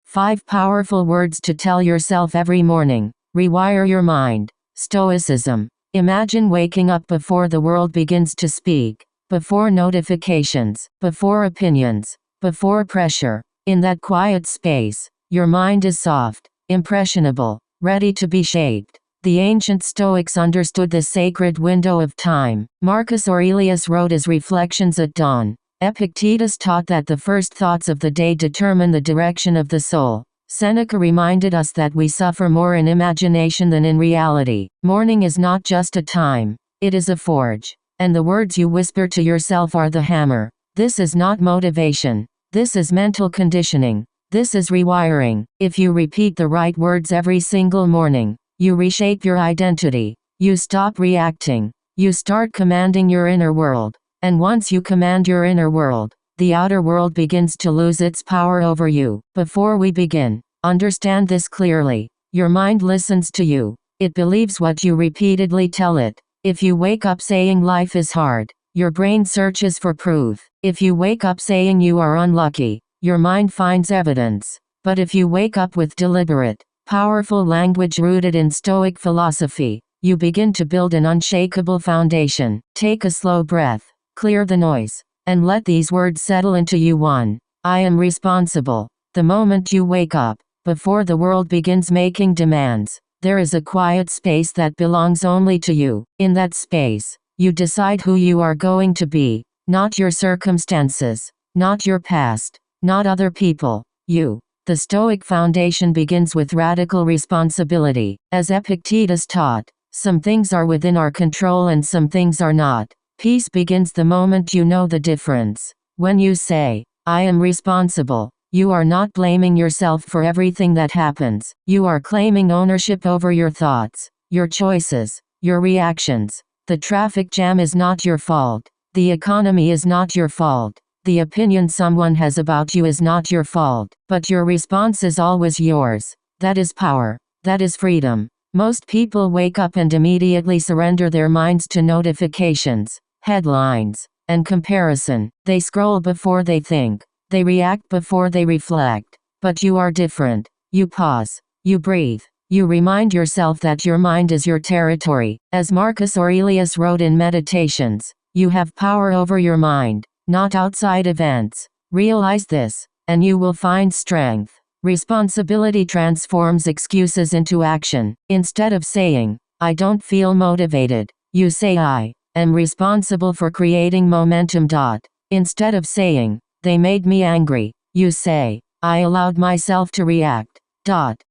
5 powerful words to tell yourself every morning. Rewire your mind. Stoicism. Imagine waking up before the world begins to speak, before notifications, before opinions, before pressure. In that quiet space, your mind is soft, impressionable, ready to be shaped. The ancient Stoics understood the sacred window of time. Marcus Aurelius wrote his Reflections at Dawn. Epictetus taught that the first thoughts of the day determine the direction of the soul. Seneca reminded us that we suffer more in imagination than in reality. Morning is not just a time, it is a forge. And the words you whisper to yourself are the hammer. This is not motivation. This is mental conditioning. This is rewiring. If you repeat the right words every single morning, you reshape your identity. You stop reacting. You start commanding your inner world. And once you command your inner world, the outer world begins to lose its power over you. Before we begin, understand this clearly. Your mind listens to you. It believes what you repeatedly tell it. If you wake up saying life is hard, your brain searches for proof. If you wake up saying you are unlucky, your mind finds evidence. But if you wake up with deliberate, powerful language rooted in Stoic philosophy, you begin to build an unshakable foundation. Take a slow breath. Clear the noise, and let these words settle into you. 1. I am responsible. The moment you wake up, before the world begins making demands, there is a quiet space that belongs only to you. In that space, you decide who you are going to be, not your circumstances, not your past, not other people, you. The Stoic foundation begins with radical responsibility. As Epictetus taught, some things are within our control and some things are not. Peace begins the moment you know the difference. When you say, I am responsible, you are not blaming yourself for everything that happens. You are claiming ownership over your thoughts, your choices, your reactions. The traffic jam is not your fault. The economy is not your fault. The opinion someone has about you is not your fault. But your response is always yours. That is power. That is freedom. Most people wake up and immediately surrender their minds to notifications, headlines, and comparison. They scroll before they think. They react before they reflect. But you are different. You pause. You breathe. You remind yourself that your mind is your territory. As Marcus Aurelius wrote in Meditations, you have power over your mind, not outside events. Realize this, and you will find strength. Responsibility transforms excuses into action. Instead of saying, I don't feel motivated, you say I am responsible for creating momentum. Instead of saying, they made me angry, you say, I allowed myself to react.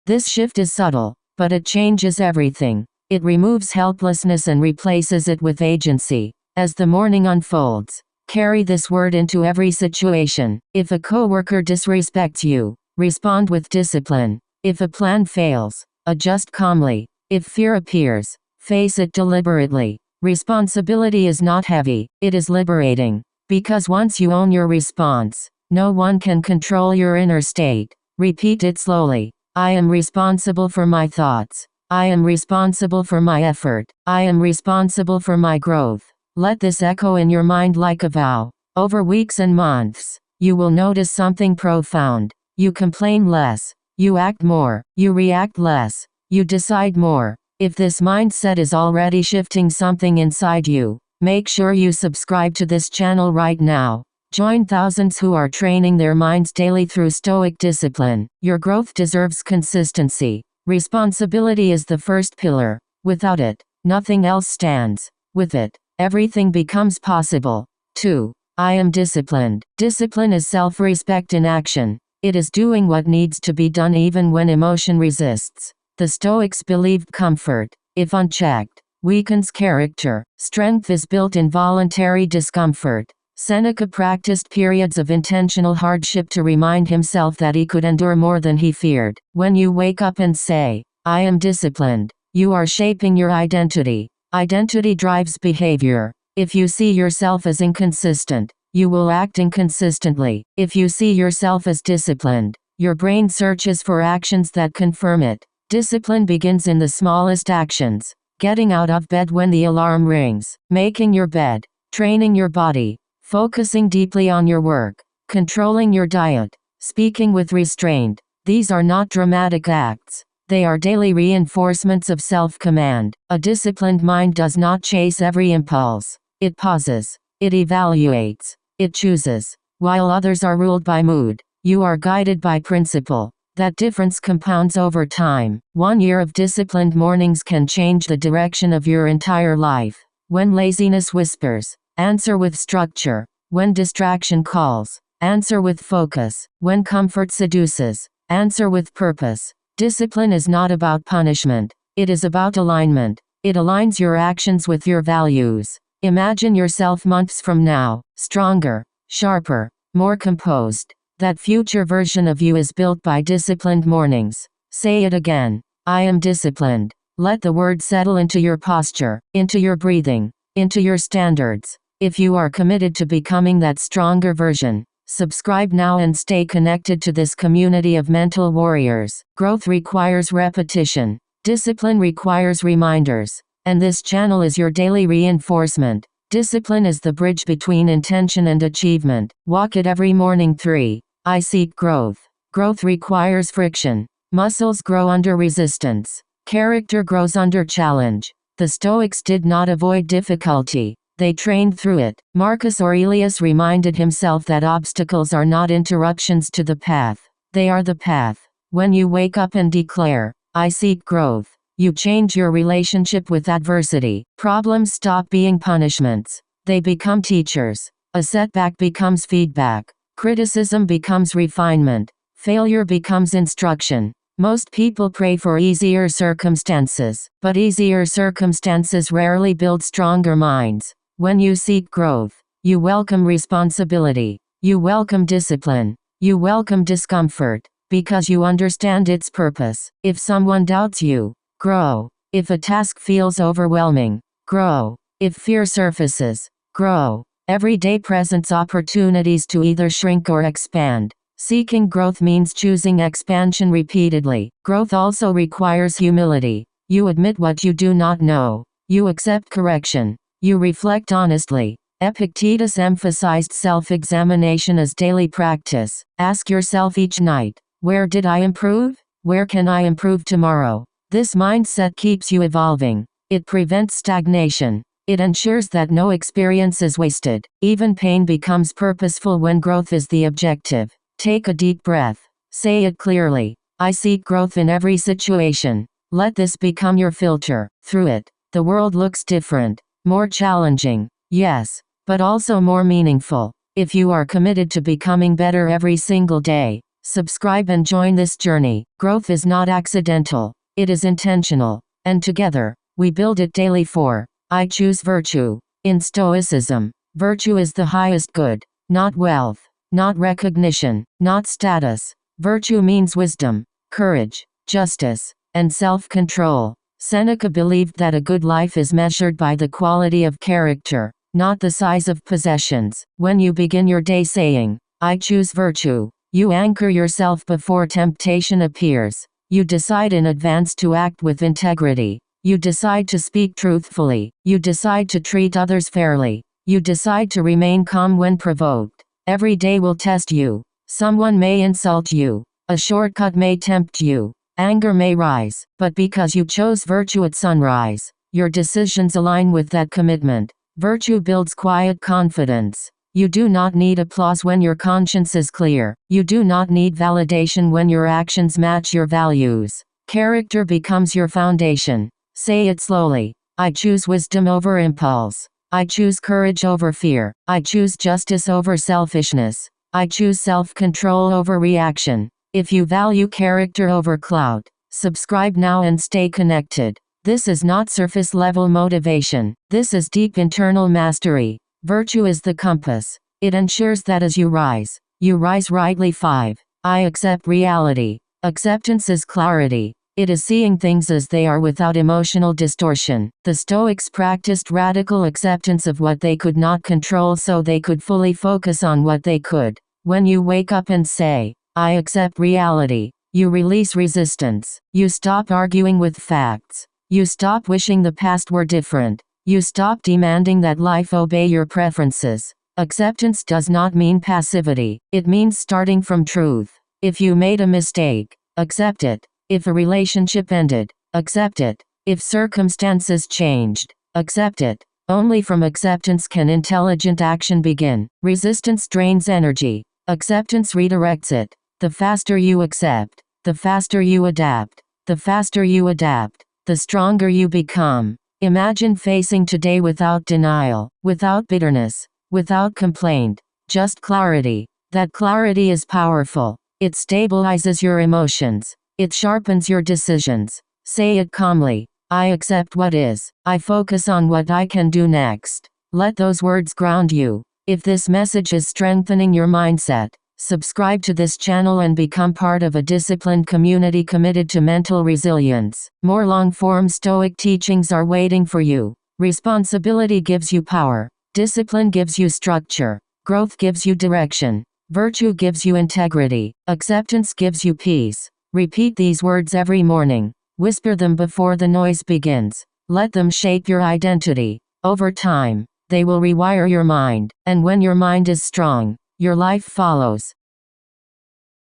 This shift is subtle, but it changes everything. It removes helplessness and replaces it with agency. As the morning unfolds, carry this word into every situation. If a coworker disrespects you, respond with discipline. If a plan fails, adjust calmly. If fear appears, face it deliberately. Responsibility is not heavy, it is liberating. Because once you own your response, no one can control your inner state. Repeat it slowly. I am responsible for my thoughts. I am responsible for my effort. I am responsible for my growth. Let this echo in your mind like a vow. Over weeks and months, you will notice something profound. You complain less. You act more. You react less. You decide more. If this mindset is already shifting something inside you, make sure you subscribe to this channel right now. Join thousands who are training their minds daily through Stoic discipline. Your growth deserves consistency. Responsibility is the first pillar. Without it, nothing else stands. With it, everything becomes possible. 2. I am disciplined. Discipline is self-respect in action. It is doing what needs to be done even when emotion resists. The Stoics believed comfort, if unchecked, weakens character. Strength is built in voluntary discomfort. Seneca practiced periods of intentional hardship to remind himself that he could endure more than he feared. When you wake up and say, I am disciplined, you are shaping your identity. Identity drives behavior. If you see yourself as inconsistent, you will act inconsistently. If you see yourself as disciplined, your brain searches for actions that confirm it. Discipline begins in the smallest actions. Getting out of bed when the alarm rings, making your bed, training your body, focusing deeply on your work, controlling your diet, speaking with restraint. These are not dramatic acts. They are daily reinforcements of self-command. A disciplined mind does not chase every impulse. It pauses. It evaluates. It chooses. While others are ruled by mood, you are guided by principle. That difference compounds over time. 1 year of disciplined mornings can change the direction of your entire life. When laziness whispers, answer with structure. When distraction calls, answer with focus. When comfort seduces, answer with purpose. Discipline is not about punishment. It is about alignment. It aligns your actions with your values. Imagine yourself months from now, stronger, sharper, more composed. That future version of you is built by disciplined mornings. Say it again. I am disciplined. Let the word settle into your posture, into your breathing, into your standards. If you are committed to becoming that stronger version, subscribe now and stay connected to this community of mental warriors. Growth requires repetition. Discipline requires reminders. And this channel is your daily reinforcement. Discipline is the bridge between intention and achievement. Walk it every morning. 3. I seek growth. Growth requires friction. Muscles grow under resistance. Character grows under challenge. The Stoics did not avoid difficulty. They trained through it. Marcus Aurelius reminded himself that obstacles are not interruptions to the path. They are the path. When you wake up and declare, I seek growth, you change your relationship with adversity. Problems stop being punishments. They become teachers. A setback becomes feedback. Criticism becomes refinement. Failure becomes instruction. Most people pray for easier circumstances, but easier circumstances rarely build stronger minds. When you seek growth, you welcome responsibility. You welcome discipline. You welcome discomfort, because you understand its purpose. If someone doubts you, grow. If a task feels overwhelming, grow. If fear surfaces, grow. Every day presents opportunities to either shrink or expand. Seeking growth means choosing expansion repeatedly. Growth also requires humility. You admit what you do not know. You accept correction. You reflect honestly. Epictetus emphasized self-examination as daily practice. Ask yourself each night, where did I improve? Where can I improve tomorrow? This mindset keeps you evolving. It prevents stagnation. It ensures that no experience is wasted. Even pain becomes purposeful when growth is the objective. Take a deep breath. Say it clearly. I seek growth in every situation. Let this become your filter. Through it, the world looks different. More challenging, yes, but also more meaningful. If you are committed to becoming better every single day, subscribe and join this journey. Growth is not accidental. It is intentional. And together, we build it daily. 4. I choose virtue. In Stoicism, virtue is the highest good. Not wealth, not recognition, not status. Virtue means wisdom, courage, justice, and self-control. Seneca believed that a good life is measured by the quality of character, not the size of possessions. When you begin your day saying, I choose virtue, you anchor yourself before temptation appears. You decide in advance to act with integrity. You decide to speak truthfully. You decide to treat others fairly. You decide to remain calm when provoked. Every day will test you. Someone may insult you. A shortcut may tempt you. Anger may rise, but because you chose virtue at sunrise, your decisions align with that commitment. Virtue builds quiet confidence. You do not need applause when your conscience is clear. You do not need validation when your actions match your values. Character becomes your foundation. Say it slowly. I choose wisdom over impulse. I choose courage over fear. I choose justice over selfishness. I choose self-control over reaction. If you value character over clout, subscribe now and stay connected. This is not surface-level motivation. This is deep internal mastery. Virtue is the compass. It ensures that as you rise rightly. 5. I accept reality. Acceptance is clarity. It is seeing things as they are without emotional distortion. The Stoics practiced radical acceptance of what they could not control so they could fully focus on what they could. When you wake up and say, I accept reality, you release resistance. You stop arguing with facts. You stop wishing the past were different. You stop demanding that life obey your preferences. Acceptance does not mean passivity. It means starting from truth. If you made a mistake, accept it. If a relationship ended, accept it. If circumstances changed, accept it. Only from acceptance can intelligent action begin. Resistance drains energy. Acceptance redirects it. The faster you accept, the faster you adapt. The faster you adapt, the stronger you become. Imagine facing today without denial, without bitterness, without complaint, just clarity. That clarity is powerful. It stabilizes your emotions. It sharpens your decisions. Say it calmly. I accept what is. I focus on what I can do next. Let those words ground you. If this message is strengthening your mindset, subscribe to this channel and become part of a disciplined community committed to mental resilience. More long-form Stoic teachings are waiting for you. Responsibility gives you power. Discipline gives you structure. Growth gives you direction. Virtue gives you integrity. Acceptance gives you peace. Repeat these words every morning. Whisper them before the noise begins. Let them shape your identity. Over time, they will rewire your mind. And when your mind is strong, your life follows.